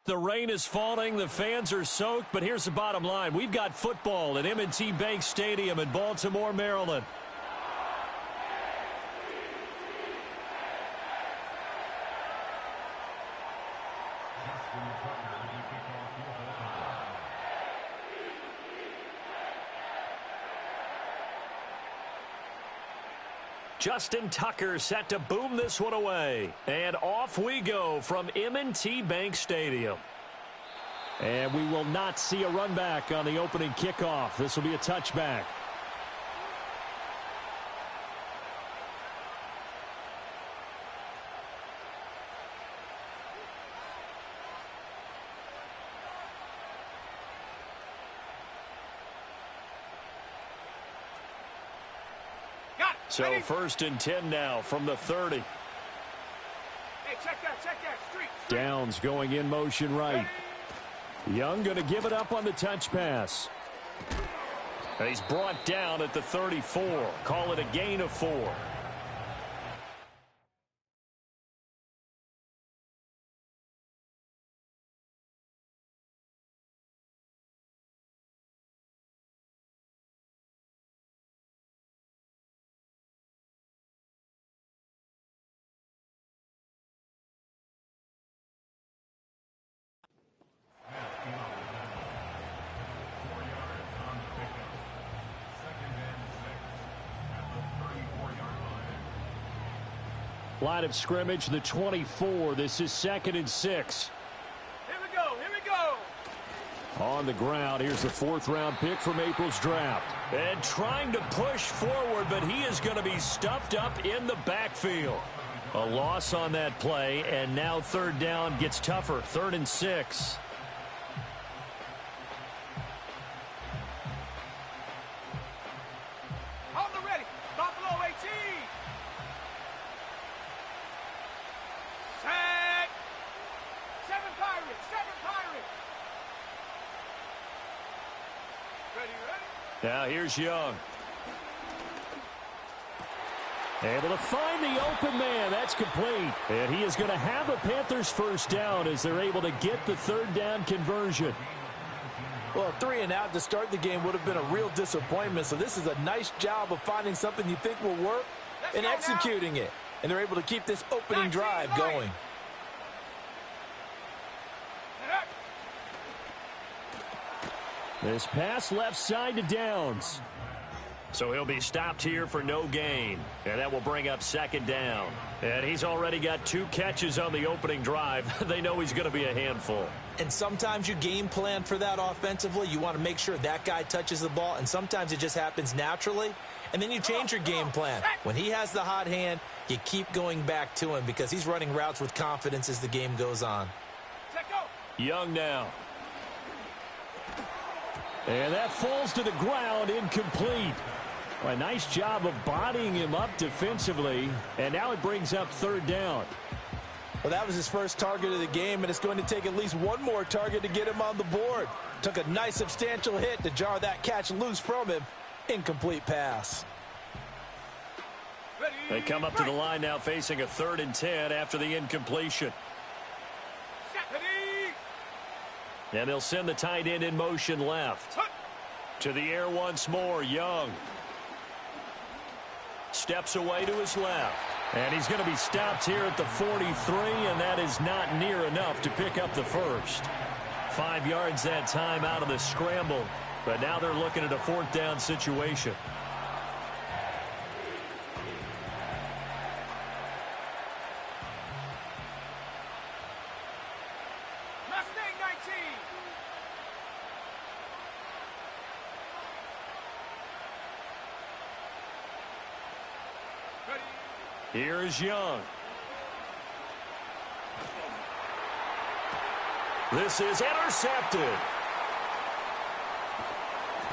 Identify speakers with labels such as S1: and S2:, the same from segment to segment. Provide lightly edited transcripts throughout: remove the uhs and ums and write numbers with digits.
S1: The rain is falling, the fans are soaked, but here's the bottom line. We've got football at M&T Bank Stadium in Baltimore, Maryland. Justin Tucker set to boom this one away. And off we go from M&T Bank Stadium. And we will not see a run back on the opening kickoff. This will be a touchback. So 1st and 10 now from the 30.
S2: Hey, check that, street.
S1: Downs going in motion right. Young going to give it up on the touch pass. And he's brought down at the 34. Call it a gain of 4. Line of scrimmage, the 24. This is 2nd and 6.
S2: Here we go.
S1: On the ground, here's the 4th-round pick from April's draft. And trying to push forward, but he is going to be stuffed up in the backfield. A loss on that play, and now 3rd down gets tougher. 3rd and 6. Now here's Young. Able to find the open man. That's complete. And he is going to have a Panthers 1st down as they're able to get the 3rd down conversion.
S3: Well, 3 and out to start the game would have been a real disappointment. So this is a nice job of finding something you think will work and executing it. And they're able to keep this opening drive going.
S1: This pass left side to Downs. So he'll be stopped here for no gain. And that will bring up 2nd down. And he's already got 2 catches on the opening drive. They know he's going to be a handful.
S3: And sometimes you game plan for that offensively. You want to make sure that guy touches the ball. And sometimes it just happens naturally. And then you change your game plan. When he has the hot hand, you keep going back to him because he's running routes with confidence as the game goes on.
S1: Young now. And that falls to the ground, incomplete. A nice job of bodying him up defensively. And now it brings up 3rd down.
S3: Well, that was his first target of the game, and it's going to take at least one more target to get him on the board. Took a nice substantial hit to jar that catch loose from him. Incomplete pass.
S1: They come up to the line now facing a 3rd and 10 after the incompletion. And they'll send the tight end in motion left. To the air once more, Young. Steps away to his left. And he's going to be stopped here at the 43, and that is not near enough to pick up the 1st. 5 yards that time out of the scramble. But now they're looking at a 4th down situation. Here's Young. This is intercepted.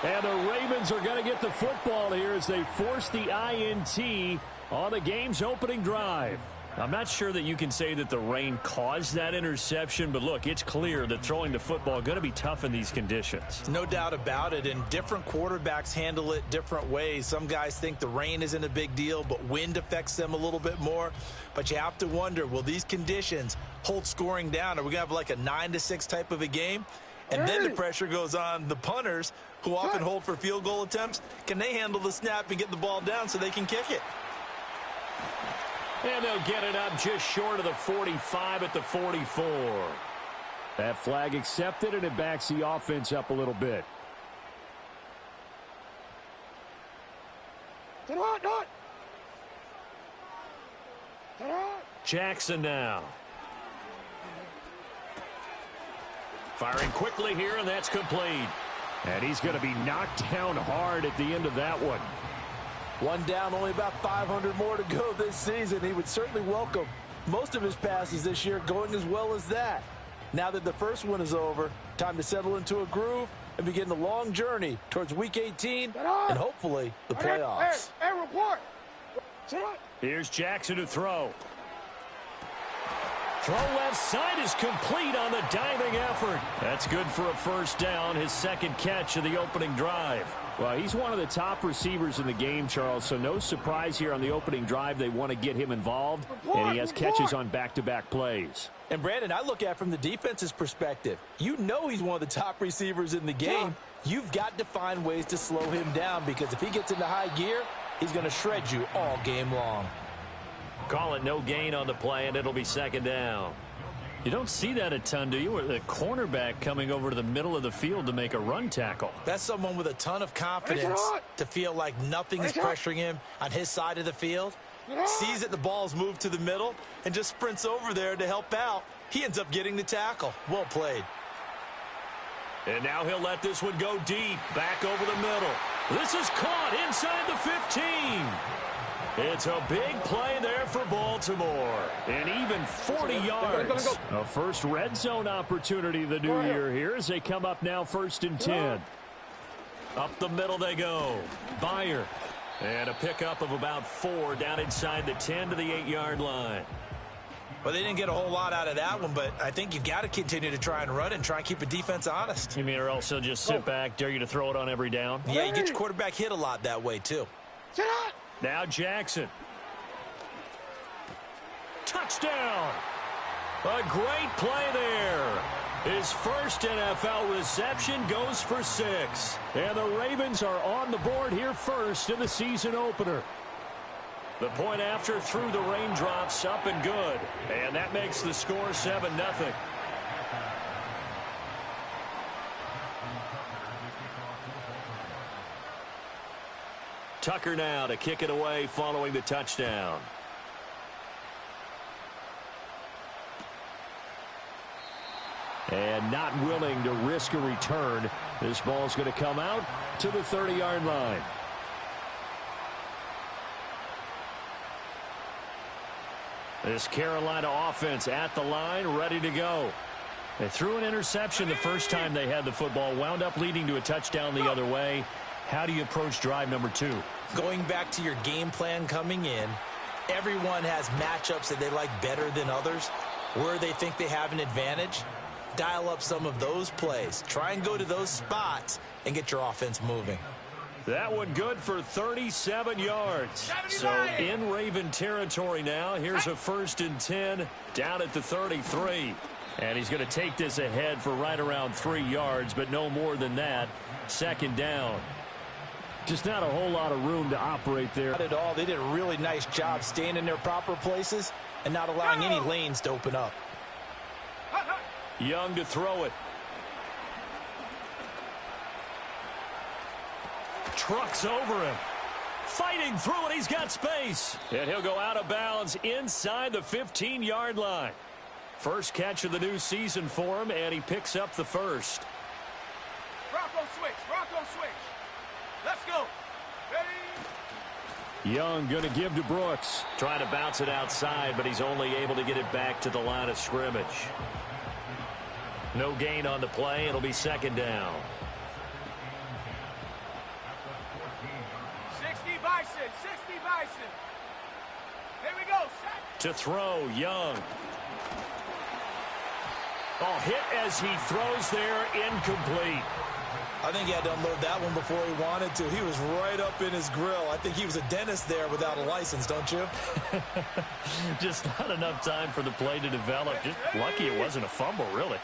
S1: And the Ravens are going to get the football here as they force the INT on the game's opening drive. I'm not sure that you can say that the rain caused that interception, but look, it's clear that throwing the football is going to be tough in these conditions.
S3: No doubt about it, and different quarterbacks handle it different ways. Some guys think the rain isn't a big deal, but wind affects them a little bit more. But you have to wonder, will these conditions hold scoring down? Are we going to have like a 9-6 type of a game? And then the pressure goes on the punters, who often hold for field goal attempts. Can they handle the snap and get the ball down so they can kick it?
S1: And they'll get it up just short of the 45 at the 44. That flag accepted, and it backs the offense up a little bit. Jackson now. Firing quickly here, and that's complete. And he's going to be knocked down hard at the end of that one.
S3: One down, only about 500 more to go this season. He would certainly welcome most of his passes this year going as well as that. Now that the first one is over, time to settle into a groove and begin the long journey towards Week 18 and hopefully the playoffs.
S2: Hey, report.
S1: Here's Jackson to throw. Throw left side is complete on the diving effort. That's good for a first down, his second catch of the opening drive. Well, he's one of the top receivers in the game, Charles, so no surprise here on the opening drive. They want to get him involved, and he has catches on back-to-back plays.
S3: And, Brandon, I look at it from the defense's perspective. You know he's one of the top receivers in the game. You've got to find ways to slow him down because if he gets into high gear, he's going to shred you all game long.
S1: Call it no gain on the play, and it'll be second down. You don't see that a ton, do you? Or the cornerback coming over to the middle of the field to make a run tackle.
S3: That's someone with a ton of confidence to feel like nothing is pressuring him on his side of the field. Sees that the ball's moved to the middle and just sprints over there to help out. He ends up getting the tackle. Well played.
S1: And now he'll let this one go deep, back over the middle. This is caught inside the 15. It's a big play there for Baltimore. And even 40 yards. A first red zone opportunity the new year here as they come up now 1st and 10. Up the middle they go. Byer. And a pickup of about 4 down inside the 10 to the 8-yard line.
S3: Well, they didn't get a whole lot out of that one, but I think you've got to continue to try and run and try and keep the defense honest.
S1: You mean or else they'll just sit back, dare you to throw it on every down?
S3: Yeah, you get your quarterback hit a lot that way, too.
S1: Now Jackson. Touchdown. A great play there. His first NFL reception goes for 6. And the Ravens are on the board here first in the season opener. The point after through the raindrops, up and good. And that makes the score 7-0. Tucker now to kick it away following the touchdown. And not willing to risk a return. This ball's going to come out to the 30-yard line. This Carolina offense at the line, ready to go. They threw an interception the first time they had the football, wound up leading to a touchdown the other way. How do you approach drive number 2?
S3: Going back to your game plan coming in, everyone has matchups that they like better than others, where they think they have an advantage. Dial up some of those plays. Try and go to those spots and get your offense moving.
S1: That one good for 37 yards. So in Raven territory now. Here's a 1st and 10 down at the 33. And he's going to take this ahead for right around 3 yards, but no more than that. Second down. Just not a whole lot of room to operate there.
S3: Not at all. They did a really nice job staying in their proper places and not allowing any lanes to open up.
S1: Young to throw it. Trucks over him. Fighting through it. He's got space. And he'll go out of bounds inside the 15-yard line. First catch of the new season for him, and he picks up the first.
S2: Bronco switch. Bronco switch. Let's go. Ready?
S1: Young going to give to Brooks. Trying to bounce it outside, but he's only able to get it back to the line of scrimmage. No gain on the play. It'll be second down.
S2: 60 Bison. 60 Bison. Here we go. Set.
S1: To throw, Young. Oh, hit as he throws there, incomplete.
S3: I think he had to unload that one before he wanted to. He was right up in his grill. I think he was a dentist there without a license, don't you?
S1: Just not enough time for the play to develop. Just lucky it wasn't a fumble, really.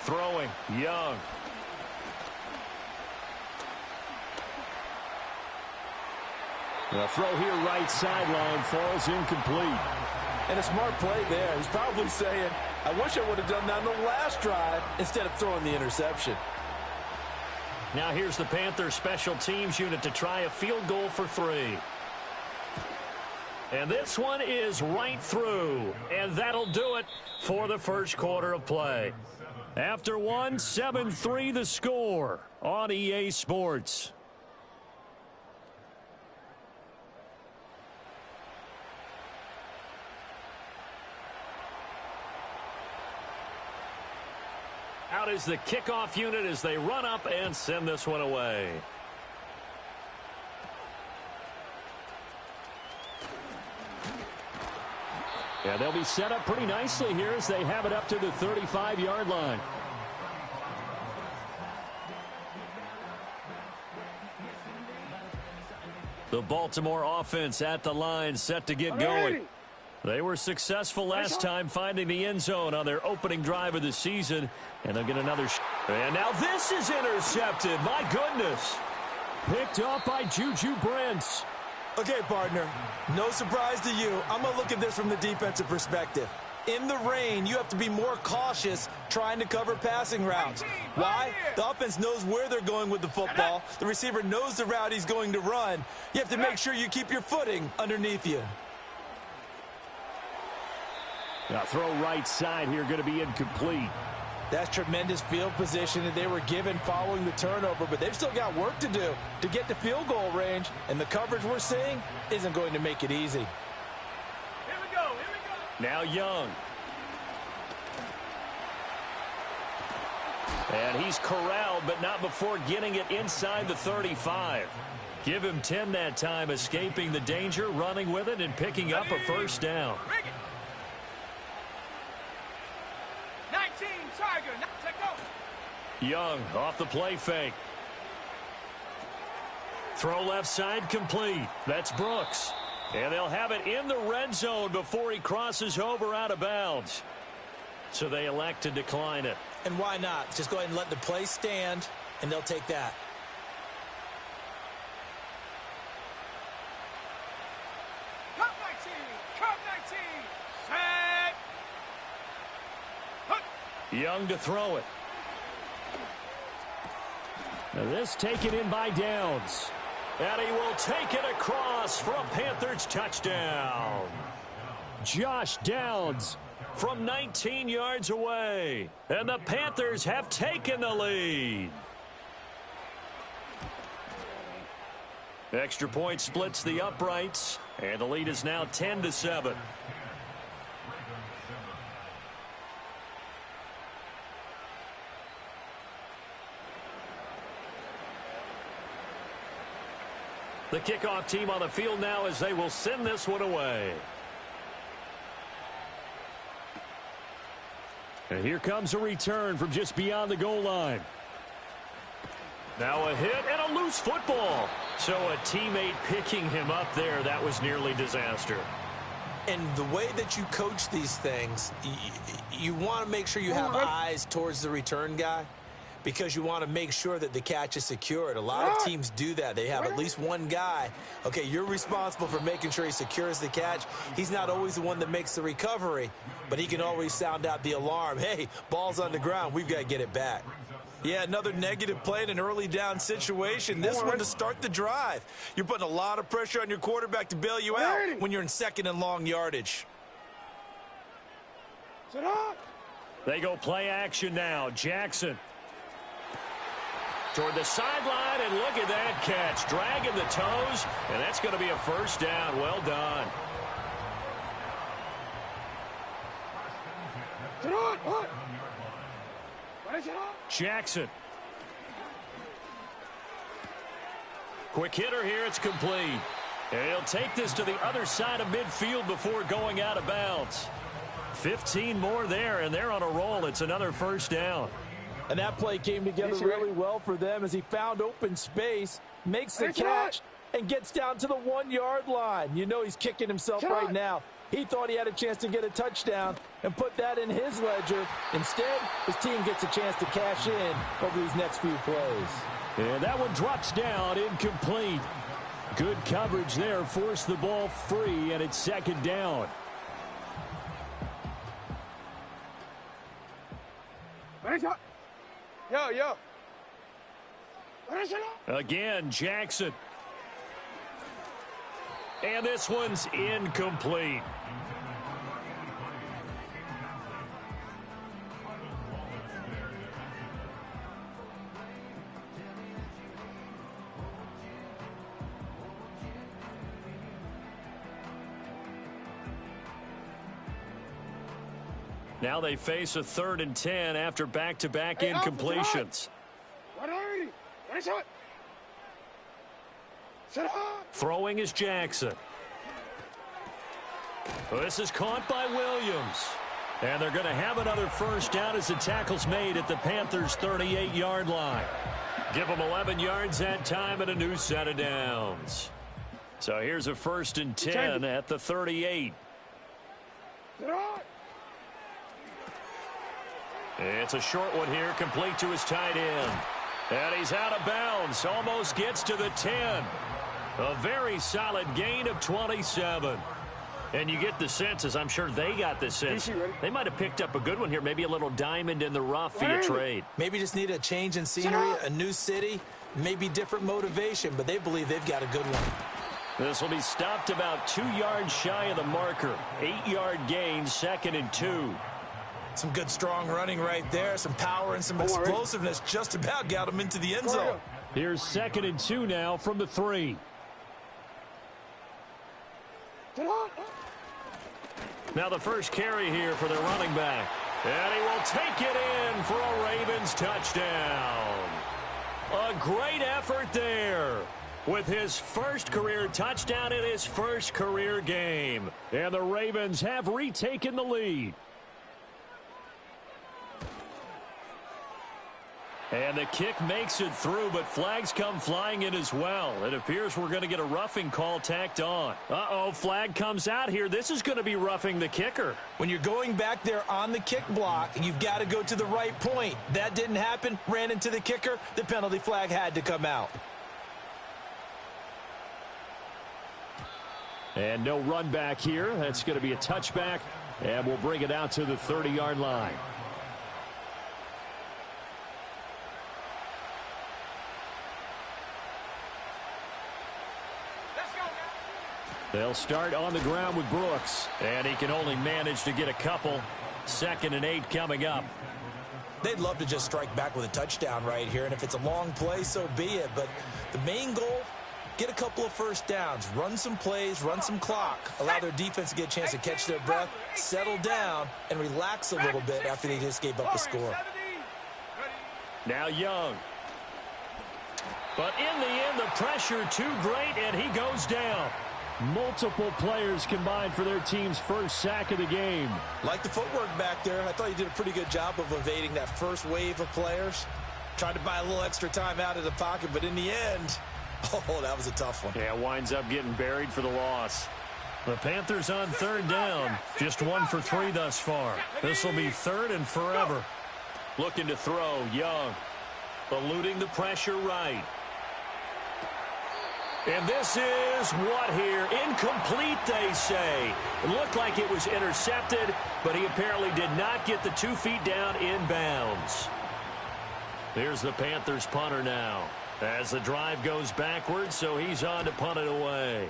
S1: Throwing, Young. The throw here right sideline falls incomplete.
S4: And a smart play there. He's probably saying, I wish I would have done that on the last drive instead of throwing the interception.
S1: Now here's the Panthers special teams unit to try a field goal for 3. And this one is right through. And that'll do it for the first quarter of play. After one, 7-3 the score on EA Sports. Out is the kickoff unit as they run up and send this one away. Yeah, they'll be set up pretty nicely here as they have it up to the 35-yard line. The Baltimore offense at the line, set to get going. They were successful last time finding the end zone on their opening drive of the season, and they'll get another and now this is intercepted. My goodness. Picked up by Juju Brents.
S3: Okay, partner, no surprise to you. I'm going to look at this from the defensive perspective. In the rain, you have to be more cautious trying to cover passing routes. Why? The offense knows where they're going with the football. The receiver knows the route he's going to run. You have to make sure you keep your footing underneath you.
S1: Now throw right side here, going to be incomplete.
S4: That's tremendous field position that they were given following the turnover, but they've still got work to do to get to field goal range, and the coverage we're seeing isn't going to make it easy.
S2: Here we go. Here we go.
S1: Now Young. And he's corralled, but not before getting it inside the 35. Give him 10 that time, escaping the danger, running with it, and picking up a first down.
S2: 19, Tiger. Take off.
S1: Young off the play fake. Throw left side complete. That's Brooks. And they'll have it in the red zone before he crosses over out of bounds. So they elect to decline it.
S3: And why not? Just go ahead and let the play stand, and they'll take that.
S2: Cut 19. Cut 19. Set.
S1: Young to throw it. Now this taken in by Downs. And he will take it across for a Panthers touchdown. Josh Downs from 19 yards away. And the Panthers have taken the lead. Extra point splits the uprights. And the lead is now 10-7. The kickoff team on the field now as they will send this one away. And here comes a return from just beyond the goal line. Now a hit and a loose football. So a teammate picking him up there, that was nearly disaster.
S3: And the way that you coach these things, you want to make sure you have eyes towards the return guy, because you want to make sure that the catch is secured. A lot of teams do that. They have at least one guy. Okay, you're responsible for making sure he secures the catch. He's not always the one that makes the recovery, but he can always sound out the alarm. Hey, ball's on the ground. We've got to get it back. Yeah, another negative play in an early down situation. This one to start the drive. You're putting a lot of pressure on your quarterback to bail you out when you're in second and long yardage.
S1: They go play action now. Jackson toward the sideline, and look at that catch. Dragging the toes, and that's going to be a first down. Well done. Jackson. Quick hitter here. It's complete. And he'll take this to the other side of midfield before going out of bounds. 15 more there, and they're on a roll. It's another first down.
S4: And that play came together really well for them as he found open space, makes the catch, and gets down to the 1-yard line. You know he's kicking himself right now. He thought he had a chance to get a touchdown and put that in his ledger. Instead, his team gets a chance to cash in over these next few plays.
S1: And that one drops down, incomplete. Good coverage there, forced the ball free, and it's second down.
S2: Yo.
S1: Again, Jackson. And this one's incomplete. Now they face a 3rd and 10 after back-to-back incompletions. Throwing is Jackson. This is caught by Williams. And they're going to have another first down as the tackle's made at the Panthers' 38-yard line. Give them 11 yards that time and a new set of downs. So here's a 1st and 10 at the 38. It's a short one here, complete to his tight end. And he's out of bounds, almost gets to the 10. A very solid gain of 27. And you get the sense, as I'm sure they got the sense, they might have picked up a good one here, maybe a little diamond in the rough via trade.
S3: Maybe just need a change in scenery, a new city, maybe different motivation, but they believe they've got a good one.
S1: This will be stopped about 2 yards shy of the marker. 8-yard gain, 2nd and 2.
S3: Some good strong running right there, some power and some explosiveness just about got him into the end zone.
S1: Here's 2nd and 2 now from the 3. Now the first carry here for their running back. And he will take it in for a Ravens touchdown. A great effort there with his first career touchdown in his first career game. And the Ravens have retaken the lead. And the kick makes it through, but flags come flying in as well. It appears we're going to get a roughing call tacked on. Uh-oh, flag comes out here. This is going to be roughing the kicker.
S3: When you're going back there on the kick block, you've got to go to the right point. That didn't happen, ran into the kicker. The penalty flag had to come out.
S1: And no run back here. That's going to be a touchback, and we'll bring it out to the 30-yard line. They'll start on the ground with Brooks, and he can only manage to get a couple. 2nd and 8 coming up.
S3: They'd love to just strike back with a touchdown right here, and if it's a long play, so be it. But the main goal, get a couple of first downs, run some plays, run some clock, allow their defense to get a chance to catch their breath, settle down, and relax a little bit after they just gave up a score.
S1: Now Young. But in the end, the pressure too great, and he goes down. Multiple players combined for their team's first sack of the game.
S3: Like the footwork back there, I thought he did a pretty good job of evading that first wave of players. Tried to buy a little extra time out of the pocket, but in the end, oh, that was a tough one.
S1: Yeah, winds up getting buried for the loss. The Panthers on 3rd down. Just 1 for 3 thus far. This will be 3rd and forever. Looking to throw, Young. Eluding the pressure right. And this is what here? Incomplete, they say. It looked like it was intercepted, but he apparently did not get the 2 feet down in bounds. Here's the Panthers punter now. As the drive goes backwards, so he's on to punt it away.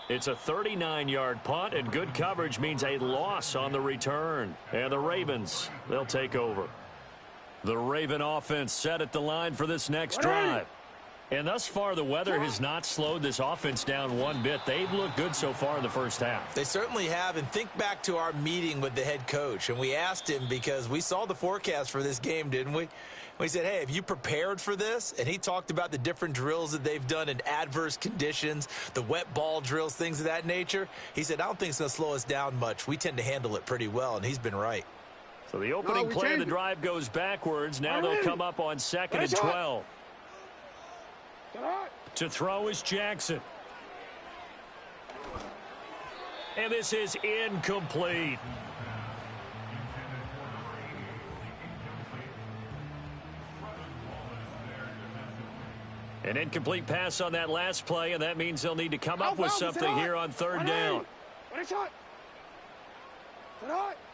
S1: It's a 39-yard punt, and good coverage means a loss on the return. And the Ravens, they'll take over. The Raven offense set at the line for this next drive. And thus far, the weather has not slowed this offense down one bit. They've looked good so far in the first half.
S3: They certainly have. And think back to our meeting with the head coach. And we asked him, because we saw the forecast for this game, didn't we? We said, hey, have you prepared for this? And he talked about the different drills that they've done in adverse conditions, the wet ball drills, things of that nature. He said, I don't think it's going to slow us down much. We tend to handle it pretty well, and he's been right.
S1: So the opening play of the drive goes backwards. Now they'll come up on 2nd and 12. To throw is Jackson. And this is incomplete. An incomplete pass on that last play, and that means they'll need to come up with something here on 3rd down.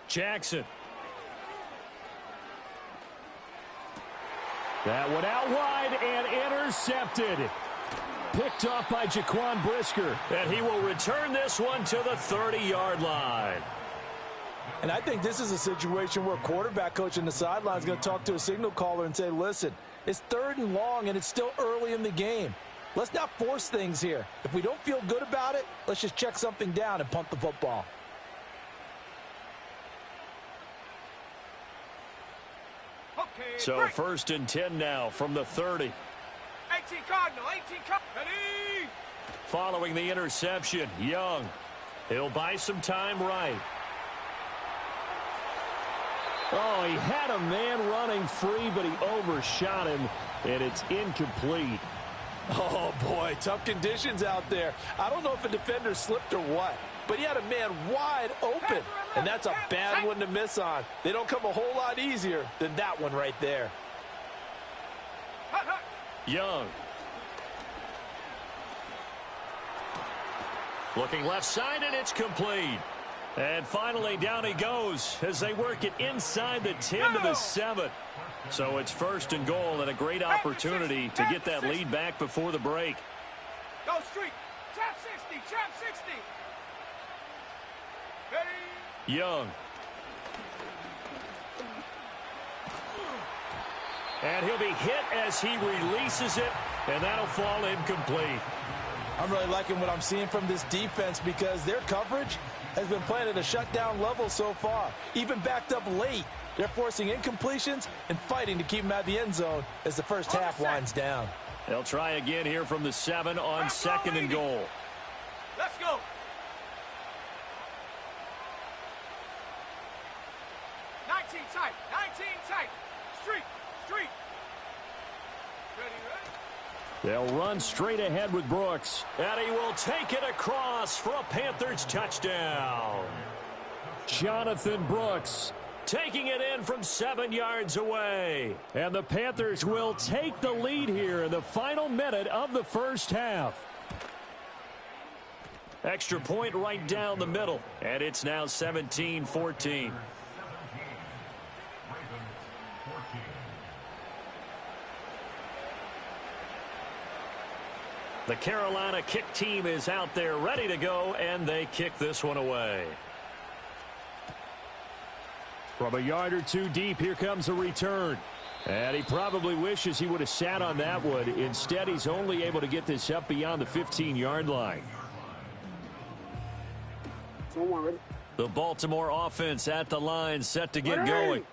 S1: Jackson. That one out wide and intercepted. Picked off by Jaquan Brisker. And he will return this one to the 30-yard line.
S4: And I think this is a situation where quarterback coach on the sideline is going to talk to a signal caller and say, listen, it's 3rd and long and it's still early in the game. Let's not force things here. If we don't feel good about it, let's just check something down and punt the football.
S1: So 1st and 10 now from the 30.
S2: 18 Cardinal, 18 Cardinal.
S1: Following the interception, Young. He'll buy some time right.
S5: Oh, he had a man running free, but he overshot him, and it's incomplete.
S4: Oh, boy, tough conditions out there. I don't know if a defender slipped or what, but he had a man wide open, and that's a bad one to miss on. They don't come a whole lot easier than that one right there.
S1: Young. Looking left side, and it's complete. And finally, down he goes as they work it inside the 10 to the 7. So it's 1st and goal, and a great opportunity to get that lead back before the break.
S2: Go street. Trap 60. Trap 60. Ready?
S1: Young. And he'll be hit as he releases it, and that'll fall incomplete.
S4: I'm really liking what I'm seeing from this defense because their coverage has been playing at a shutdown level so far. Even backed up late, they're forcing incompletions and fighting to keep them out of the end zone as the first half winds down.
S1: They'll try again here from the 7 on 2nd and goal.
S2: Let's go. 19 tight. 19 tight. Street. Street. Ready, ready?
S1: They'll run straight ahead with Brooks. And he will take it across for a Panthers touchdown. Jonathan Brooks taking it in from 7 yards away. And the Panthers will take the lead here in the final minute of the first half. Extra point right down the middle. And it's now 17-14. The Carolina kick team is out there ready to go, and they kick this one away. From a yard or two deep, here comes a return. And he probably wishes he would have sat on that one. Instead, he's only able to get this up beyond the 15-yard line. The Baltimore offense at the line, set to get going.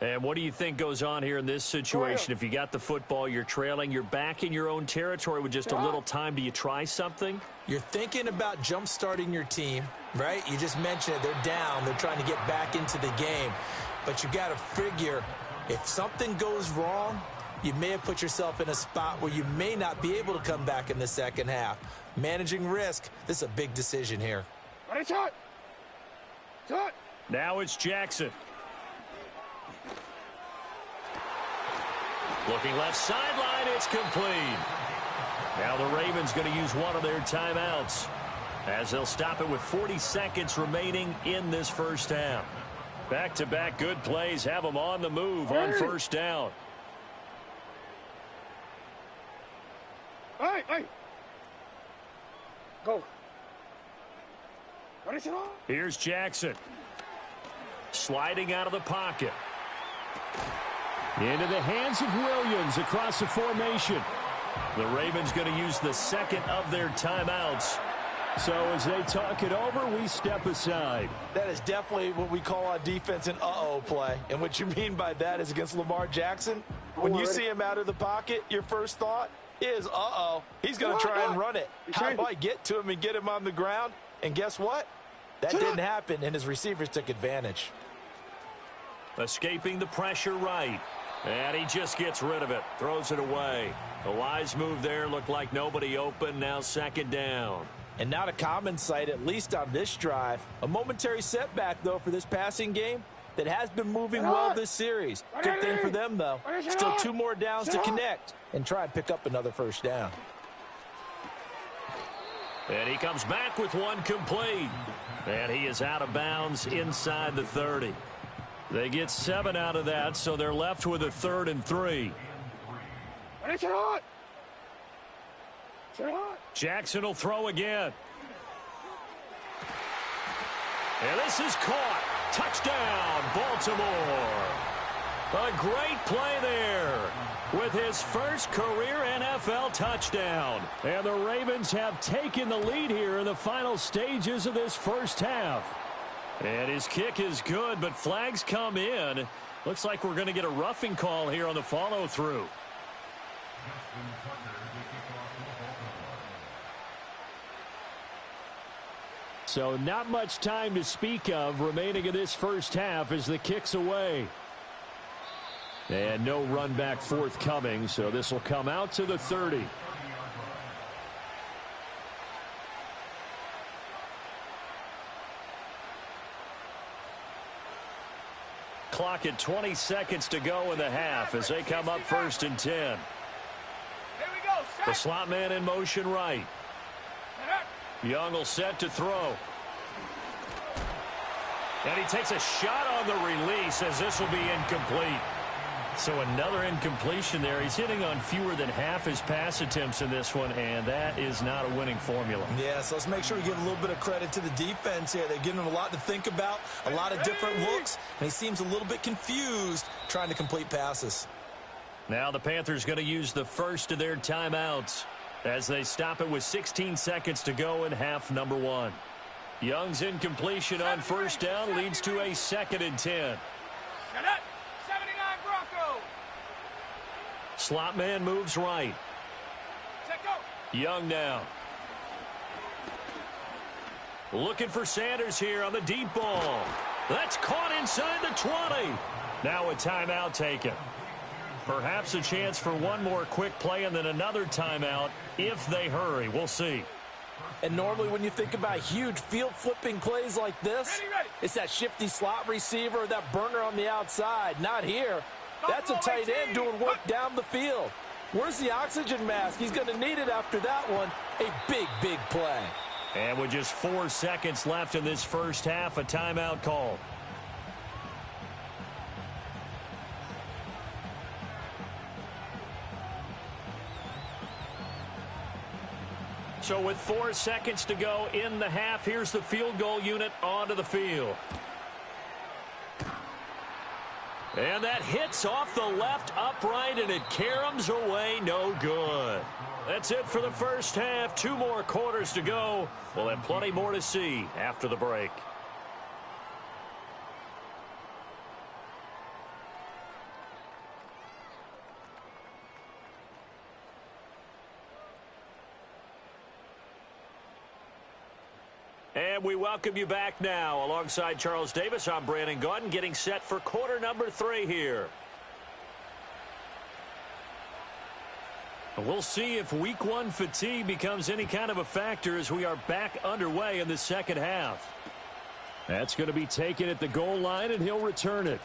S1: And what do you think goes on here in this situation? If you got the football, you're trailing, you're back in your own territory with just a little time. Do you try something?
S3: You're thinking about jump-starting your team, right? You just mentioned it. They're down. They're trying to get back into the game. But you got to figure if something goes wrong, you may have put yourself in a spot where you may not be able to come back in the second half. Managing risk, this is a big decision here.
S1: Now it's Jackson. Looking left sideline, it's complete. Now the Ravens going to use one of their timeouts as they'll stop it with 40 seconds remaining in this first half. Back-to-back good plays have them on the move on first down.
S2: Hey. Go.
S1: Here's Jackson. Sliding out of the pocket.
S5: Into the hands of Williams across the formation.
S1: The Ravens going to use the second of their timeouts.
S5: So as they talk it over, we step aside.
S4: That is definitely what we call on defense an uh-oh play. And what you mean by that is against Lamar Jackson, when you see him out of the pocket, your first thought is, uh-oh, he's going to try and run it. How do I get to him and get him on the ground? And guess what? That didn't happen, and his receivers took advantage.
S1: Escaping the pressure right. And he just gets rid of it. Throws it away. A wise move there. Looked like nobody open. Now second down.
S4: And not a common sight, at least on this drive. A momentary setback, though, for this passing game that has been moving well this series. Good thing for them, though. Still 2 more downs to connect and try and pick up another first down.
S1: And he comes back with one complete. And he is out of bounds inside the 30. They get 7 out of that, so they're left with a 3rd and 3. Jackson will throw again. And this is caught. Touchdown, Baltimore. A great play there with his first career NFL touchdown.
S5: And the Ravens have taken the lead here in the final stages of this first half.
S1: And his kick is good, but flags come in. Looks like we're going to get a roughing call here on the follow-through.
S5: So not much time to speak of remaining in this first half as the kick's away. And no run back forthcoming, so this will come out to the 30.
S1: Clock at 20 seconds to go in the half as they come up 1st and 10.
S2: Here we go.
S1: The slot man in motion right. Young will set to throw. And he takes a shot on the release as this will be incomplete. So another incompletion there. He's hitting on fewer than half his pass attempts in this one, and that is not a winning formula.
S3: Yeah, so let's make sure we give a little bit of credit to the defense here. They're giving him a lot to think about, a lot of different looks, and he seems a little bit confused trying to complete passes.
S1: Now the Panthers going to use the first of their timeouts as they stop it with 16 seconds to go in half number 1. Young's incompletion on first down leads to a 2nd and 10. Slot man moves right. Young now. Looking for Sanders here on the deep ball. That's caught inside the 20. Now a timeout taken. Perhaps a chance for one more quick play and then another timeout if they hurry. We'll see.
S4: And normally when you think about huge field-flipping plays like this, it's that shifty slot receiver or that burner on the outside. Not here. That's a tight end doing work down the field. Where's the oxygen mask? He's going to need it after that one. A big, big play.
S1: And with just 4 seconds left in this first half, a timeout call. So with 4 seconds to go in the half, here's the field goal unit onto the field. And that hits off the left upright, and it caroms away, no good. That's it for the first half. 2 more quarters to go. We'll have plenty more to see after the break. And we welcome you back now. Alongside Charles Davis, I'm Brandon Gaudin, getting set for quarter number 3 here. We'll see if week 1 fatigue becomes any kind of a factor as we are back underway in the second half.
S5: That's going to be taken at the goal line, and he'll return it.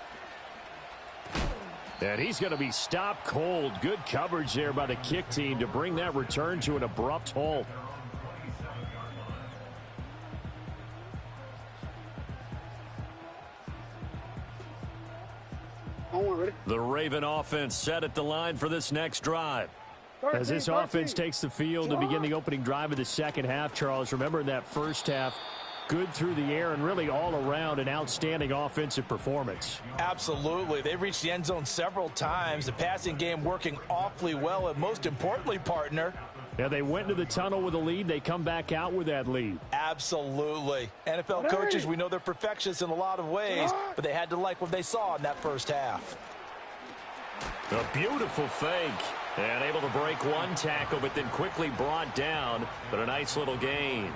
S5: And he's going to be stopped cold. Good coverage there by the kick team to bring that return to an abrupt halt.
S1: The Raven offense set at the line for this next drive.
S5: As this offense takes the field to begin the opening drive of the second half, Charles, remember in that first half, good through the air and really all around an outstanding offensive performance.
S3: Absolutely. They've reached the end zone several times. The passing game working awfully well, and most importantly, partner,
S5: yeah, they went into the tunnel with a lead. They come back out with that lead.
S3: Absolutely. NFL coaches, we know they're perfectionists in a lot of ways, but they had to like what they saw in that first half.
S1: A beautiful fake. And able to break one tackle, but then quickly brought down. But a nice little gain.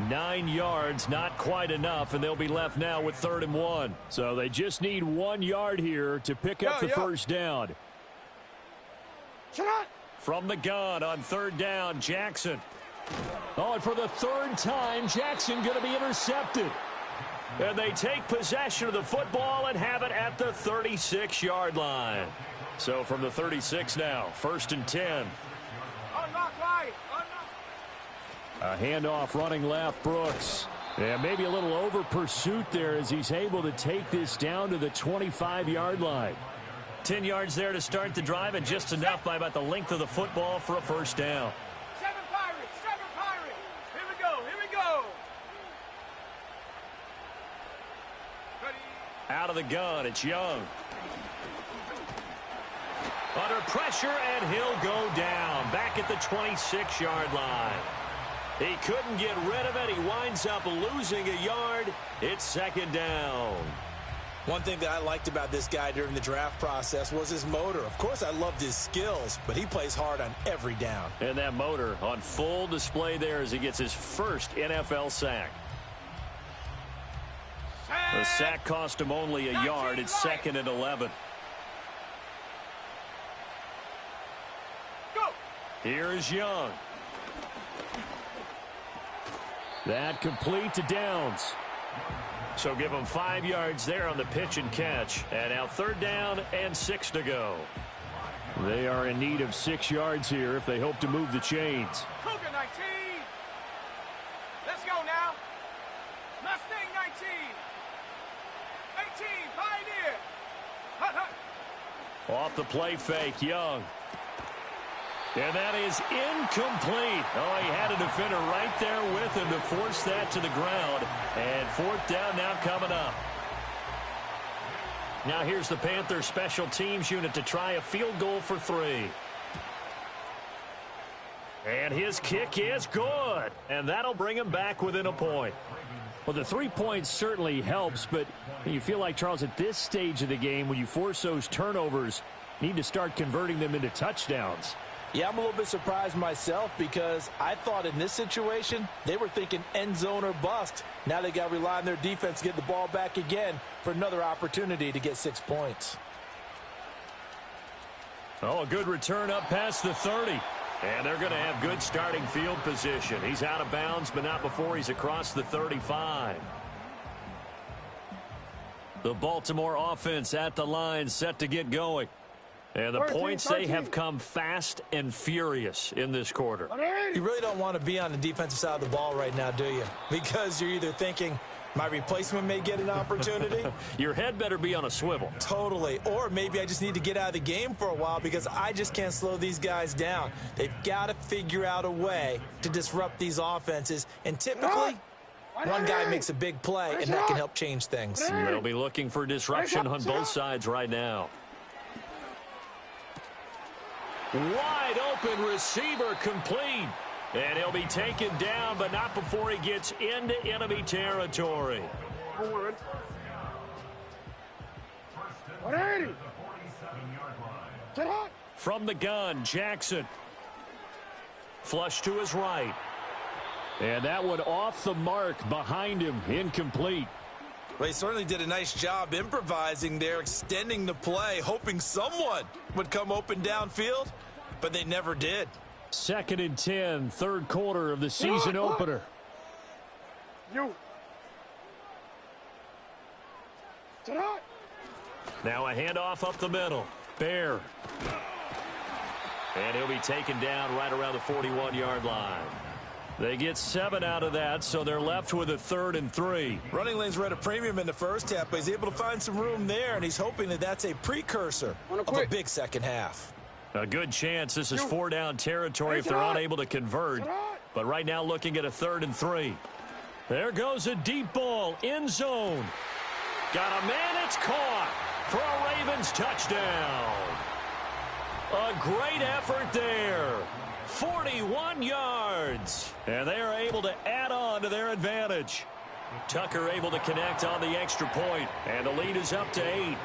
S1: 9 yards, not quite enough, and they'll be left now with 3rd and 1.
S5: So they just need 1 yard here to pick up the first down.
S1: From the gun on 3rd down, Jackson.
S5: Oh, and for the 3rd time, Jackson going to be intercepted.
S1: And they take possession of the football and have it at the 36-yard line. So from the 36 now, 1st and 10.
S5: A handoff running left, Brooks. And maybe a little over pursuit there as he's able to take this down to the 25-yard line.
S1: 10 yards there to start the drive, and just enough by about the length of the football for a first down.
S2: 7 Pirates. Here we go.
S1: Out of the gun, it's Young. Under pressure, and he'll go down. Back at the 26-yard line. He couldn't get rid of it. He winds up losing a yard. It's 2nd down.
S3: One thing that I liked about this guy during the draft process was his motor. Of course, I loved his skills, but he plays hard on every down.
S1: And that motor on full display there as he gets his first NFL sack. The sack cost him only a yard. It's 2nd and 11. Here is Young.
S5: That complete to Downs.
S1: So give him 5 yards there on the pitch and catch. And now 3rd down and 6 to go.
S5: They are in need of 6 yards here if they hope to move the chains.
S2: Cougar 19. Let's go now. Mustang 19. 18, Pioneer. Hut.
S1: Off the play fake, Young. And that is incomplete. Oh, he had a defender right there with him to force that to the ground. And 4th down now coming up. Now here's the Panthers special teams unit to try a field goal for 3. And his kick is good. And that'll bring him back within a point.
S5: Well, the 3 points certainly helps, but you feel like, Charles, at this stage of the game, when you force those turnovers, you need to start converting them into touchdowns.
S3: Yeah, I'm a little bit surprised myself because I thought in this situation they were thinking end zone or bust. Now they got to rely on their defense to get the ball back again for another opportunity to get 6 points.
S1: Oh, a good return up past the 30. And they're going to have good starting field position. He's out of bounds, but not before he's across the 35. The Baltimore offense at the line set to get going. And the points, they have come fast and furious in this quarter.
S3: You really don't want to be on the defensive side of the ball right now, do you? Because you're either thinking, my replacement may get an opportunity.
S1: Your head better be on a swivel.
S3: Totally. Or maybe I just need to get out of the game for a while because I just can't slow these guys down. They've got to figure out a way to disrupt these offenses. And typically, one guy makes a big play, and that can help change things.
S1: They'll be looking for disruption on both sides right now. Wide open receiver complete. And he'll be taken down, but not before he gets into enemy territory.
S2: 180.
S1: From the gun, Jackson. Flush to his right.
S5: And that one off the mark behind him, incomplete.
S3: Well, he certainly did a nice job improvising there, extending the play, hoping someone would come open downfield, but they never did.
S5: 2nd and 10, 3rd quarter of the season opener.
S1: Now a handoff up the middle. Bear. And he'll be taken down right around the 41-yard line. They get 7 out of that, so they're left with a 3rd and 3.
S3: Running lanes were at a premium in the first half, but he's able to find some room there, and he's hoping that that's a precursor of a big second half.
S1: A good chance this is 4-down territory if they're unable to convert. But right now looking at a 3rd and 3. There goes a deep ball, end zone. Got a man, it's caught for a Ravens touchdown. A great effort there. 41 yards. And they are able to add on to their advantage. Tucker able to connect on the extra point, and the lead is up to 8.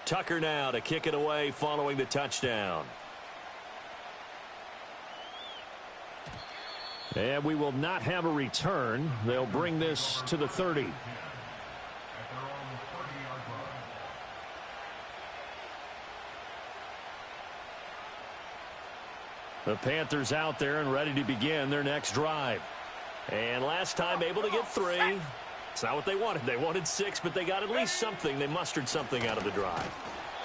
S1: Tucker now to kick it away following the touchdown.
S5: And we will not have a return. They'll bring this to the 30. The Panthers out there and ready to begin their next drive. And last time able to get 3. It's not what they wanted. They wanted 6, but they got at least something. They mustered something out of the drive.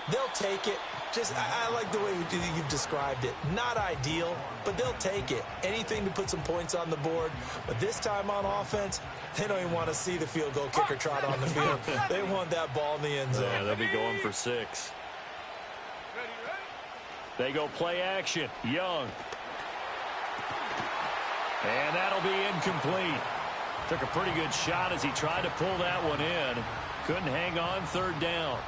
S3: They'll take it. I like the way you've described it. Not ideal, but they'll take it. Anything to put some points on the board. But this time on offense, they don't even want to see the field goal kicker trot on the field. They want that ball in the end zone.
S1: Yeah, they'll be going for 6. They go play action. Young. And that'll be incomplete. Took a pretty good shot as he tried to pull that one in. Couldn't hang on, 3rd down.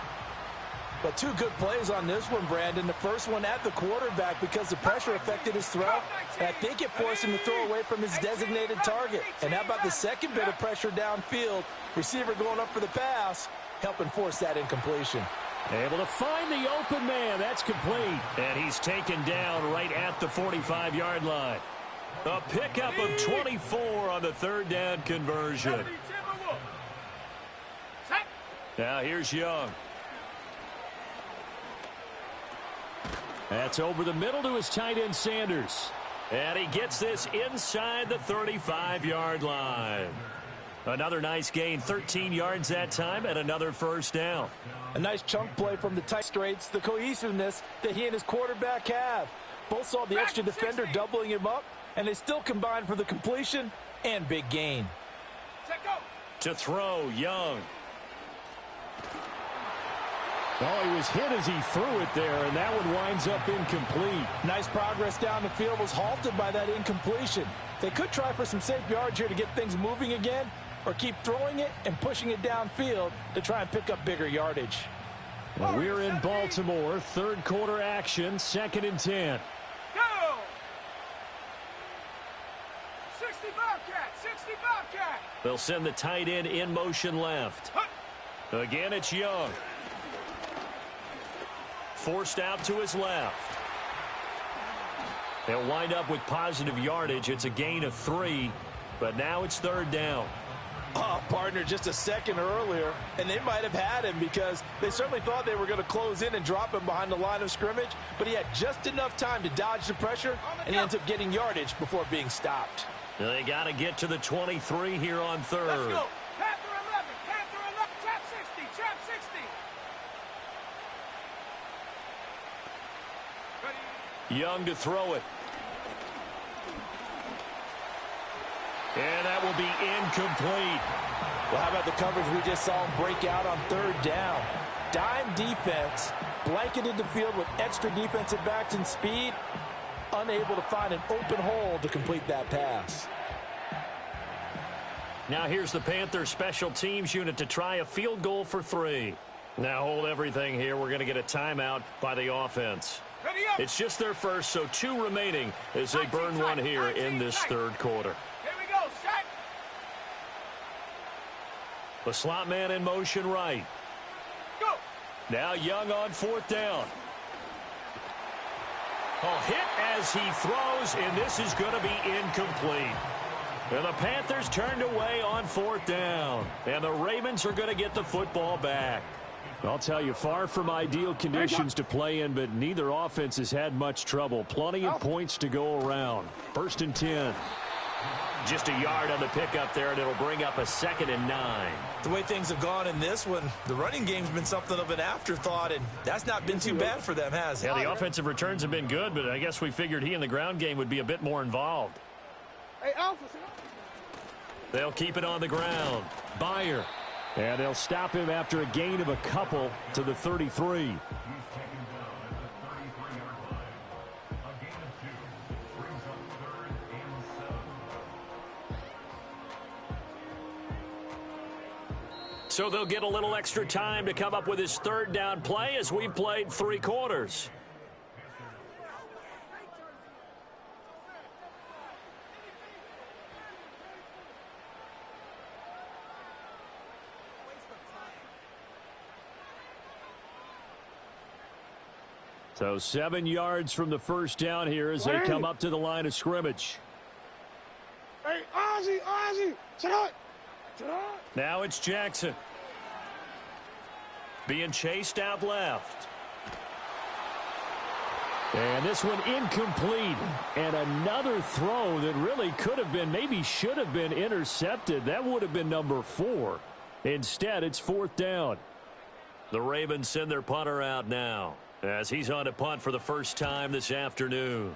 S4: But 2 good plays on this one, Brandon. The first one at the quarterback because the pressure affected his throw. And I think it forced him to throw away from his designated target. And how about the second bit of pressure downfield? Receiver going up for the pass, helping force that incompletion.
S5: Able to find the open man. That's complete.
S1: And he's taken down right at the 45-yard line. A pickup of 24 on the 3rd down conversion. Now here's Young.
S5: That's over the middle to his tight end, Sanders.
S1: And he gets this inside the 35-yard line. Another nice gain, 13 yards that time, and another 1st down.
S4: A nice chunk play from the tight straights, the cohesiveness that he and his quarterback have. Both saw the extra defender doubling him up, and they still combined for the completion and big gain.
S1: To throw, Young.
S5: Oh, he was hit as he threw it there, and that one winds up incomplete.
S4: Nice progress down the field was halted by that incompletion. They could try for some safe yards here to get things moving again, or keep throwing it and pushing it downfield to try and pick up bigger yardage.
S5: Well, we're in Baltimore, 3rd quarter action, 2nd and 10.
S2: Go! 60 Bobcat, 60 Bobcat.
S1: They'll send the tight end in motion left. Again, it's Young. Forced out to his left. They'll wind up with positive yardage. It's a gain of 3, but now it's 3rd down.
S4: Oh, partner, just a second earlier, and they might have had him because they certainly thought they were going to close in and drop him behind the line of scrimmage, but he had just enough time to dodge the pressure, and he ends up getting yardage before being stopped.
S1: They got to get to the 23 here on 3rd.
S2: Let's go. Panther 11, Panther 11, trap 60, trap 60. Ready?
S1: Young to throw it. And that will be incomplete.
S4: Well, how about the coverage we just saw him break out on 3rd down? Dime defense, blanketed the field with extra defensive backs and speed, unable to find an open hole to complete that pass.
S1: Now here's the Panthers special teams unit to try a field goal for 3. Now hold everything here. We're going to get a timeout by the offense.
S2: Ready up.
S1: It's just their first, so 2 remaining as they burn one here in this 3rd quarter.
S2: Here we go, set.
S1: The slot man in motion right.
S2: Go.
S1: Now Young on 4th down. Oh, hit as he throws, and this is going to be incomplete. And the Panthers turned away on 4th down. And the Ravens are going to get the football back.
S5: I'll tell you, far from ideal conditions to play in, but neither offense has had much trouble. Plenty of points to go around. 1st and 10.
S1: Just a yard on the pickup there, and it'll bring up a 2nd and 9.
S3: The way things have gone in this one, the running game's been something of an afterthought, and that's not been too bad for them, has it?
S1: Yeah, the offensive returns have been good, but I guess we figured he in the ground game would be a bit more involved.
S2: Hey, Alpha.
S1: They'll keep it on the ground. Byer.
S5: And they'll stop him after a gain of a couple to the 33.
S1: So they'll get a little extra time to come up with his third down play as we've played 3 quarters.
S5: So 7 yards from the first down here as they come up to the line of scrimmage.
S2: Hey, Ozzie, sit up.
S1: Now it's Jackson. Being chased out left.
S5: And this one incomplete. And another throw that really could have been, maybe should have been intercepted. That would have been number 4. Instead, it's 4th down.
S1: The Ravens send their punter out now as he's on to punt for the first time this afternoon.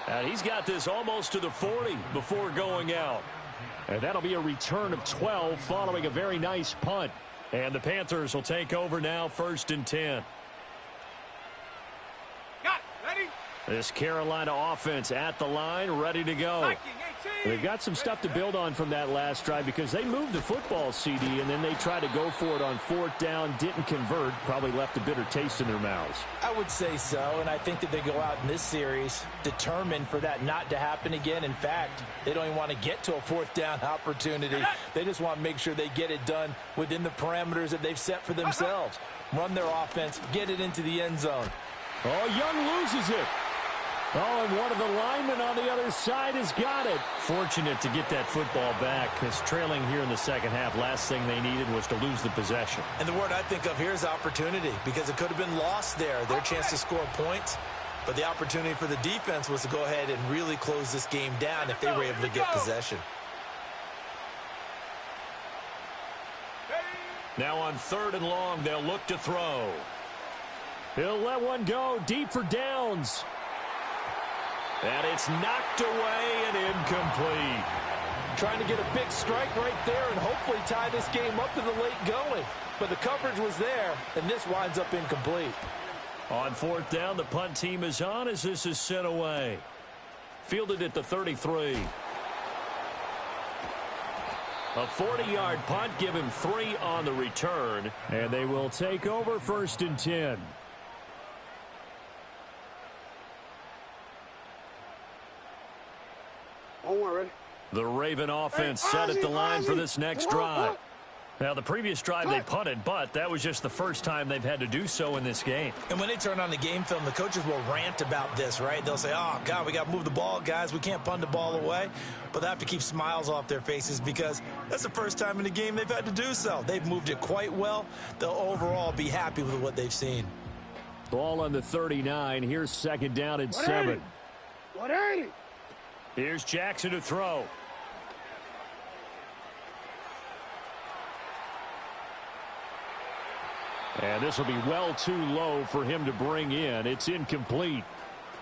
S1: And he's got this almost to the 40 before going out.
S5: And that'll be a return of 12 following a very nice punt.
S1: And the Panthers will take over now, 1st and 10.
S2: Got it, ready?
S1: This Carolina offense at the line, ready to go.
S5: They've got some stuff to build on from that last drive because they moved the football, CD, and then they tried to go for it on 4th down, didn't convert, probably left a bitter taste in their mouths.
S4: I would say so, and I think that they go out in this series determined for that not to happen again. In fact, they don't even want to get to a 4th down opportunity. They just want to make sure they get it done within the parameters that they've set for themselves. Run their offense, get it into the end zone.
S5: Oh, Young loses it. Oh, and one of the linemen on the other side has got it.
S1: Fortunate to get that football back because trailing here in the second half, last thing they needed was to lose the possession.
S3: And the word I think of here is opportunity because it could have been lost there. Their chance to score points. But the opportunity for the defense was to go ahead and really close this game down if they were able to get possession.
S1: Now on 3rd and long, they'll look to throw.
S5: He'll let one go deep for downs.
S1: And it's knocked away and incomplete.
S4: Trying to get a big strike right there and hopefully tie this game up in the late going. But the coverage was there, and this winds up incomplete.
S1: On 4th down, the punt team is on as this is sent away. Fielded at the 33. A 40-yard punt, give him 3 on the return.
S5: And they will take over 1st and 10.
S1: The Raven offense set at the line for this next drive. Now, the previous drive they punted, but that was just the first time they've had to do so in this game.
S3: And when they turn on the game film, the coaches will rant about this, right? They'll say, oh, God, we got to move the ball, guys. We can't punt the ball away. But they have to keep smiles off their faces because that's the first time in the game they've had to do so. They've moved it quite well. They'll overall be happy with what they've seen.
S5: Ball on the 39. Here's 2nd down and 7.
S2: 180.
S1: Here's Jackson to throw.
S5: And this will be well too low for him to bring in. It's incomplete.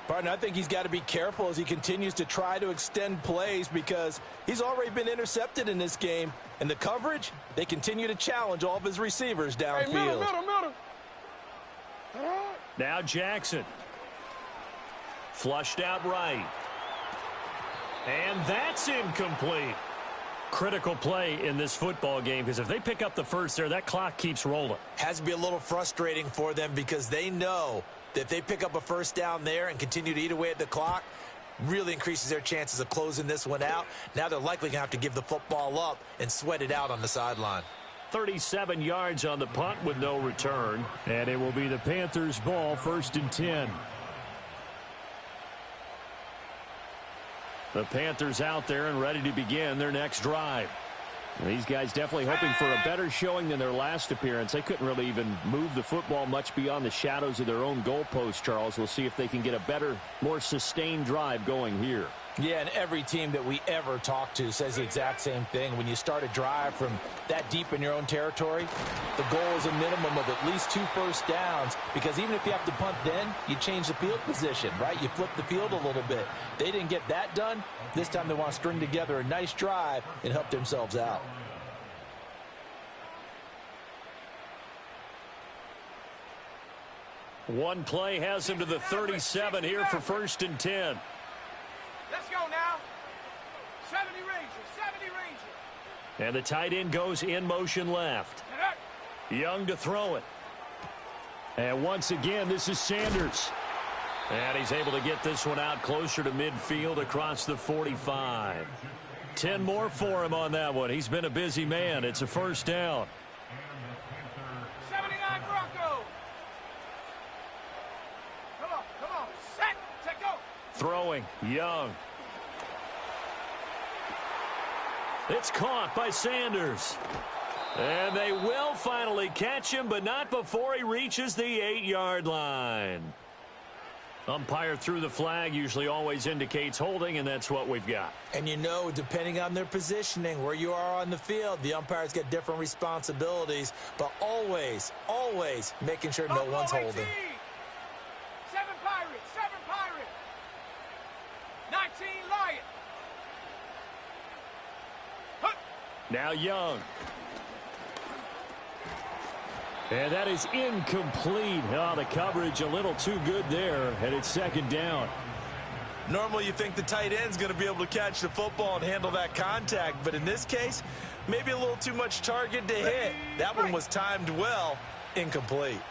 S4: Partner, I think he's got to be careful as he continues to try to extend plays because he's already been intercepted in this game. And the coverage, they continue to challenge all of his receivers downfield.
S2: Hey, middle.
S1: Now Jackson. Flushed out right. And that's incomplete. Critical play in this football game because if they pick up the first there, that clock keeps rolling.
S3: Has to be a little frustrating for them because they know that if they pick up a 1st down there and continue to eat away at the clock, really increases their chances of closing this one out. Now they're likely going to have to give the football up and sweat it out on the sideline.
S1: 37 yards on the punt with no return.
S5: And it will be the Panthers' ball, 1st and 10.
S1: The Panthers out there and ready to begin their next drive.
S5: These guys definitely hoping for a better showing than their last appearance. They couldn't really even move the football much beyond the shadows of their own goalpost, Charles. We'll see if they can get a better, more sustained drive going here.
S4: Yeah, and every team that we ever talk to says the exact same thing. When you start a drive from that deep in your own territory, the goal is a minimum of at least 2 first downs, because even if you have to punt then, you change the field position, right? You flip the field a little bit. They didn't get that done. This time they want to string together a nice drive and help themselves out.
S1: One play has him to the 37 here for 1st and 10.
S2: Let's go now. 70 Ranger, 70 Ranger.
S1: And the tight end goes in motion left. Young to throw it. And once again, this is Sanders. And he's able to get this one out closer to midfield across the 45. 10 more for him on that one. He's been a busy man. It's a 1st down.
S2: 79 Bronco. Come on. Set, go.
S1: Throwing, Young. It's caught by Sanders. And they will finally catch him, but not before he reaches the 8-yard line. Umpire threw the flag, usually always indicates holding, and that's what we've got.
S4: And you know, depending on their positioning, where you are on the field, the umpires get different responsibilities, but always making sure no one's holding.
S2: 7 Pirates, 19 Lion.
S1: Now Young. And that is incomplete. Oh, the coverage a little too good there, and it's 2nd down.
S3: Normally you think the tight end's going to be able to catch the football and handle that contact, but in this case, maybe a little too much target to hit. That one was timed well, incomplete.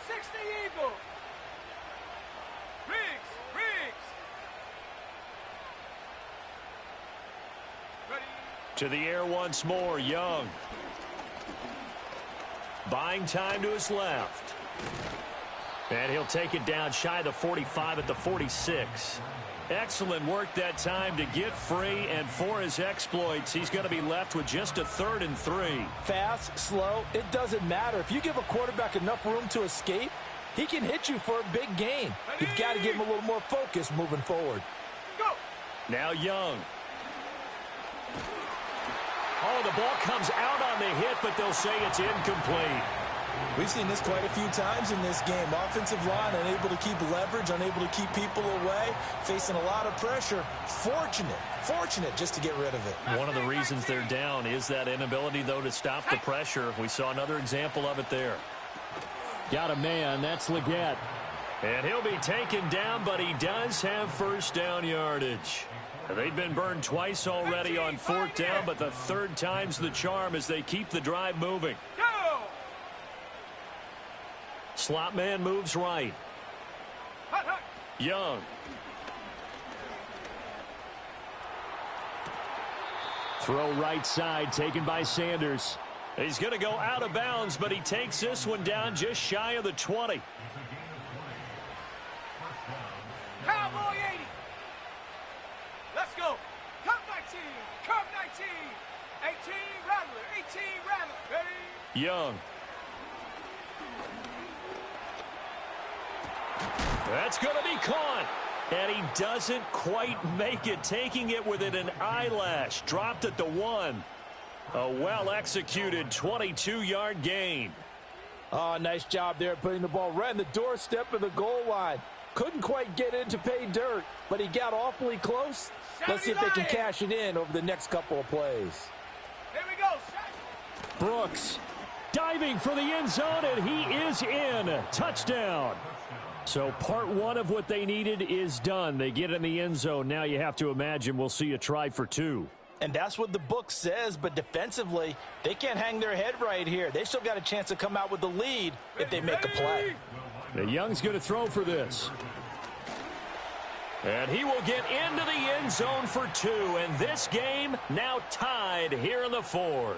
S2: 60 Eagle. Riggs. Ready.
S1: To the air once more, Young. Buying time to his left. And he'll take it down shy of the 45 at the 46. Excellent work that time to get free, and for his exploits, he's going to be left with just a 3rd and 3.
S4: Fast, slow, it doesn't matter. If you give a quarterback enough room to escape, he can hit you for a big gain. You've got to give him a little more focus moving forward.
S2: Go.
S1: Now Young. Oh, the ball comes out on the hit, but they'll say it's incomplete.
S3: We've seen this quite a few times in this game. Offensive line unable to keep leverage, unable to keep people away, facing a lot of pressure. Fortunate just to get rid of it.
S1: One of the reasons they're down is that inability, though, to stop the pressure. We saw another example of it there.
S5: Got a man. That's Leggett.
S1: And he'll be taken down, but he does have 1st down yardage. They've been burned twice already on 4th down, but the 3rd time's the charm as they keep the drive moving.
S2: Go!
S1: Slot man moves right. Young.
S5: Throw right side, taken by Sanders.
S1: He's going to go out of bounds, but he takes this one down just shy of the 20.
S2: Cowboy 80. Let's go. Cup 19. 18 Rattler. Ready?
S1: Young. That's going to be caught. And he doesn't quite make it, taking it within an eyelash. Dropped at the 1. A well-executed 22-yard gain.
S4: Oh, nice job there putting the ball right on the doorstep of the goal line. Couldn't quite get in to pay dirt, but he got awfully close. Let's see if they can cash it in over the next couple of plays.
S2: Here we go.
S5: Brooks diving for the end zone, and he is in. Touchdown. So part 1 of what they needed is done. They get in the end zone. Now you have to imagine we'll see a try for 2.
S4: And that's what the book says, but defensively, they can't hang their head right here. They still got a chance to come out with the lead if they make a play.
S5: Now Young's going to throw for this.
S1: And he will get into the end zone for 2. And this game now tied here in the 4th.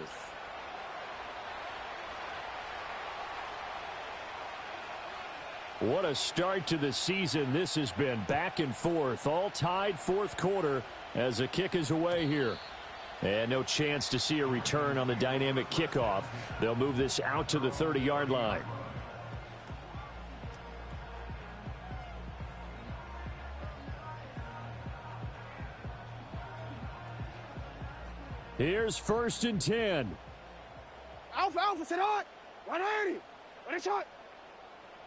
S5: What a start to the season this has been. Back and forth, all tied 4th quarter as the kick is away here. And no chance to see a return on the dynamic kickoff. They'll move this out to the 30-yard line. Here's 1st and 10.
S2: Alpha, sit on. 180. Ready, shot.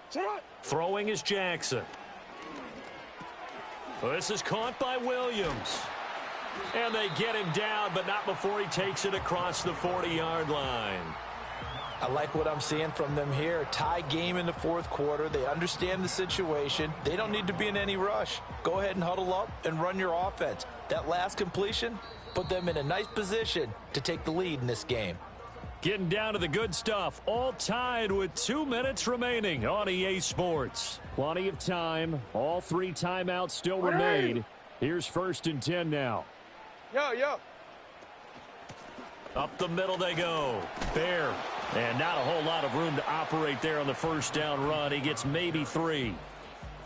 S2: Sit on.
S1: Throwing is Jackson. This is caught by Williams. And they get him down, but not before he takes it across the 40-yard line.
S3: I like what I'm seeing from them here. Tie game in the 4th quarter. They understand the situation. They don't need to be in any rush. Go ahead and huddle up and run your offense. That last completion put them in a nice position to take the lead in this game.
S1: Getting down to the good stuff. All tied with 2 minutes remaining on EA Sports.
S5: Plenty of time. All 3 timeouts still remain. Here's 1st and 10 now.
S2: Yo.
S1: Up the middle they go. Bear. And not a whole lot of room to operate there on the 1st down run. He gets maybe 3.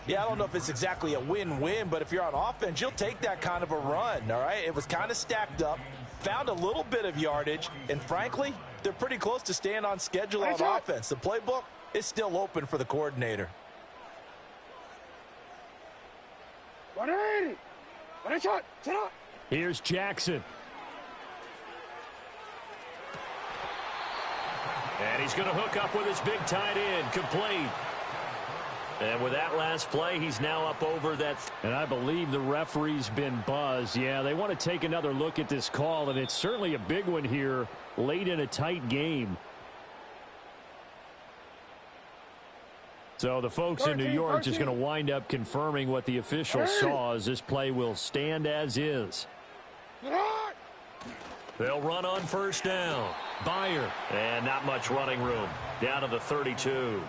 S3: Yeah, I don't know if it's exactly a win-win, but if you're on offense, you'll take that kind of a run, all right? It was kind of stacked up, found a little bit of yardage, and frankly, they're pretty close to staying on schedule on offense. The playbook is still open for the coordinator.
S2: 180. Ready, shot. Sit on.
S5: Here's Jackson.
S1: And he's going to hook up with his big tight end. Complete. And with that last play, he's now up over that.
S5: And I believe the referee's been buzzed. Yeah, they want to take another look at this call, and it's certainly a big one here late in a tight game. So the folks in New York just going to wind up confirming what the officials saw, as this play will stand as is.
S1: They'll run on 1st down. Byer. And not much running room. Down to the 32.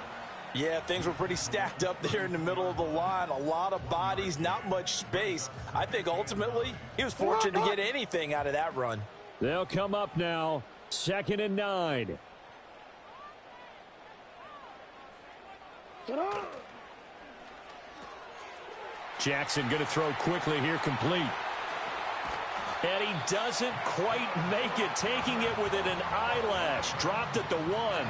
S3: Yeah, things were pretty stacked up there in the middle of the line. A lot of bodies, not much space. I think ultimately he was fortunate to get anything out of that run.
S5: They'll come up now. 2nd and 9.
S1: Jackson going to throw quickly here, complete. And he doesn't quite make it, taking it within an eyelash. Dropped at the 1.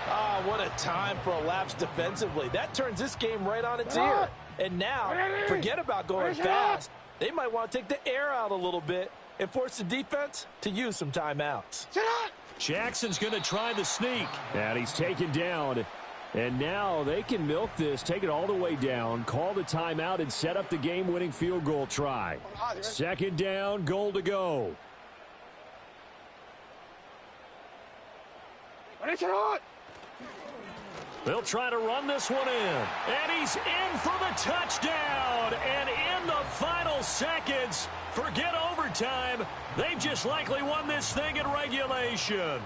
S3: Ah, what a time for a lapse defensively. That turns this game right on its ear. And now, forget about going fast. They might want to take the air out a little bit and force the defense to use some timeouts.
S1: Jackson's going to try the sneak.
S5: And he's taken down. And now they can milk this, take it all the way down, call the timeout, and set up the game-winning field goal try. 2nd down, goal to go.
S1: They'll try to run this one in. And he's in for the touchdown. And in the final seconds, forget overtime, they've just likely won this thing in regulation.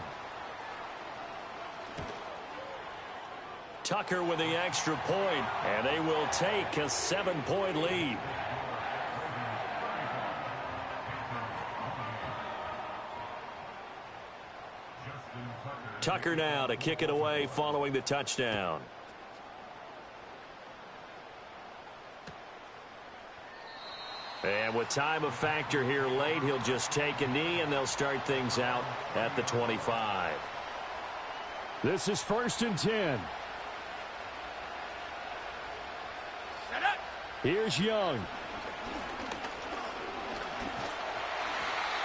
S1: Tucker with the extra point, and they will take a 7-point lead. Tucker now to kick it away following the touchdown. And with time a factor here late, he'll just take a knee, and they'll start things out at the 25.
S5: This is 1st and 10. Here's Young.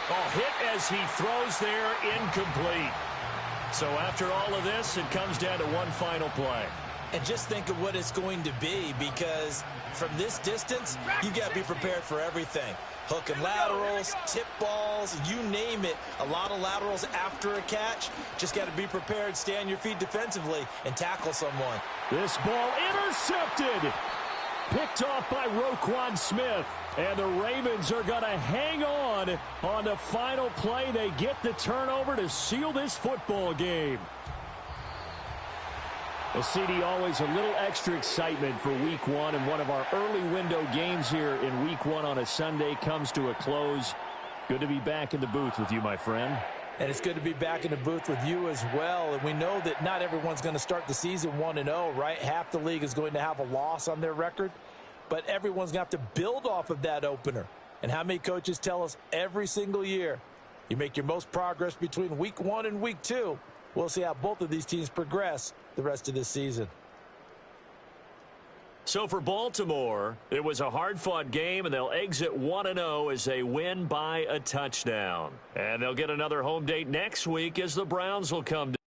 S1: Oh, hit as he throws there, incomplete. So after all of this, it comes down to one final play.
S3: And just think of what it's going to be, because from this distance, you got to be prepared for everything. Hook and laterals, tip balls, you name it. A lot of laterals after a catch. Just got to be prepared, stay on your feet defensively, and tackle someone.
S5: This ball intercepted. Picked off by Roquan Smith. And the Ravens are going to hang on the final play. They get the turnover to seal this football game. Well, CD, always a little extra excitement for Week 1, and one of our early window games here in Week 1 on a Sunday comes to a close. Good to be back in the booth with you, my friend.
S3: And it's good to be back in the booth with you as well. And we know that not everyone's going to start the season 1-0, right? Half the league is going to have a loss on their record. But everyone's going to have to build off of that opener. And how many coaches tell us every single year, you make your most progress between Week 1 and Week 2. We'll see how both of these teams progress the rest of this season.
S1: So for Baltimore, it was a hard-fought game, and they'll exit 1-0 as they win by a touchdown. And they'll get another home date next week as the Browns will come to